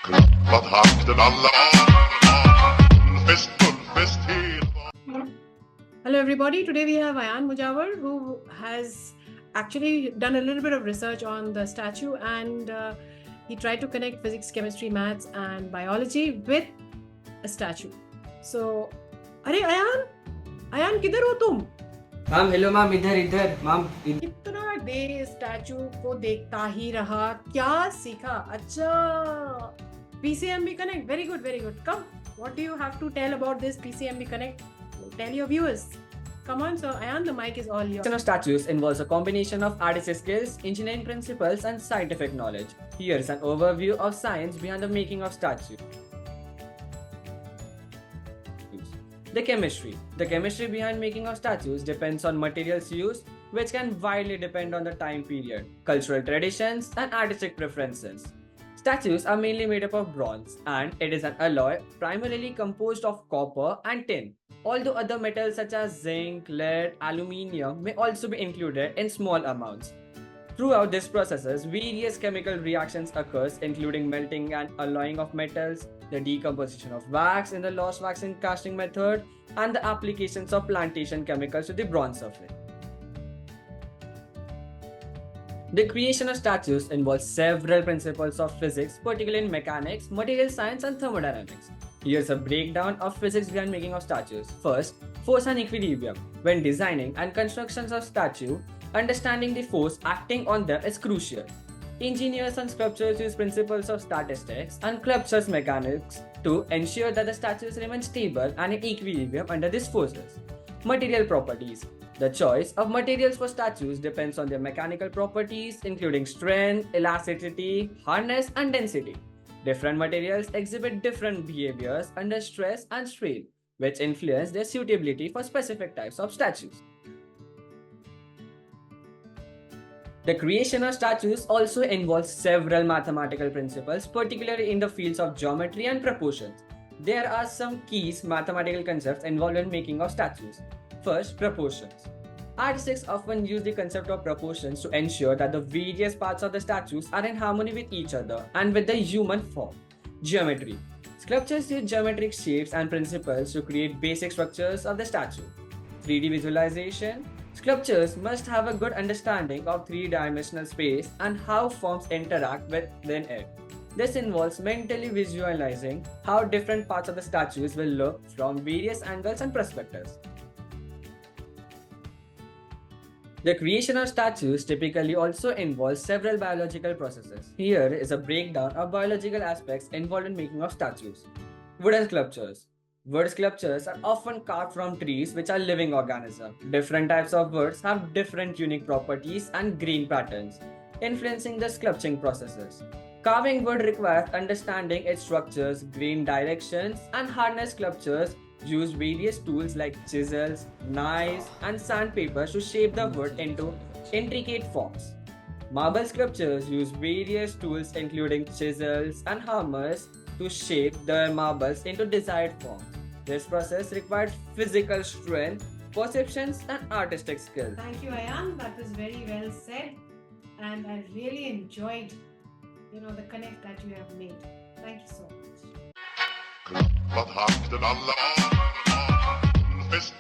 Wat harten alle fest Hello everybody, today we have Ayan Mujawar who has actually done a little bit of research on the statue and he tried to connect physics, chemistry, maths and biology with a statue. So, अरे अयान किधर हो तुम? Ma'am hello ma'am इधर ma'am कितना देर statue को देखता ही रहा, क्या सीखा? अच्छा, PCMB Connect, very good. Come, what do you have to tell about this PCMB Connect? Tell your viewers. Come on, so Ayan, the mic is all yours. Creation of statues involves a combination of artistic skills, engineering principles, and scientific knowledge. Here's an overview of science behind the making of statues. The chemistry behind making of statues depends on materials used, which can widely depend on the time period, cultural traditions, and artistic preferences. Statues are mainly made up of bronze, and it is an alloy primarily composed of copper and tin. Although other metals such as zinc, lead, aluminium may also be included in small amounts. Throughout these processes, various chemical reactions occurs, including melting and alloying of metals, the decomposition of wax in the lost wax in casting method, and the applications of plantation chemicals to the bronze surface. The creation of statues involves several principles of physics, particularly in mechanics, material science, and thermodynamics. Here's a breakdown of physics behind making of statues. First, force and equilibrium. When designing and constructions of statue, understanding the force acting on them is crucial. Engineers and sculptors use principles of statistics and sculptures mechanics to ensure that the statues remain stable and in equilibrium under these forces. Material properties. The choice of materials for statues depends on their mechanical properties, including strength, elasticity, hardness, and density. Different materials exhibit different behaviors under stress and strain, which influence their suitability for specific types of statues. The creation of statues also involves several mathematical principles, particularly in the fields of geometry and proportions. There are some key mathematical concepts involved in making of statues. First, proportions. Artists often use the concept of proportions to ensure that the various parts of the statues are in harmony with each other and with the human form. Geometry. Sculptures use geometric shapes and principles to create basic structures of the statue. 3D visualization. Sculptures must have a good understanding of three-dimensional space and how forms interact within it. This involves mentally visualizing how different parts of the statues will look from various angles and perspectives. The creation of statues typically also involves several biological processes. Here is a breakdown of biological aspects involved in making of statues. Wooden sculptures. Wood sculptures are often carved from trees which are living organisms. Different types of woods have different unique properties and grain patterns, influencing the sculpting processes. Carving wood requires understanding its structures, grain directions, and hardness. Sculptures use various tools like chisels, knives, and sandpaper to shape the wood into intricate forms. Marble sculptures use various tools including chisels and hammers to shape the marbles into desired forms. This process required physical strength, perceptions, and artistic skill. Thank you, Ayan. That was very well said, and I really enjoyed, the connect that you have made. Thank you so much. Wat harten alle fest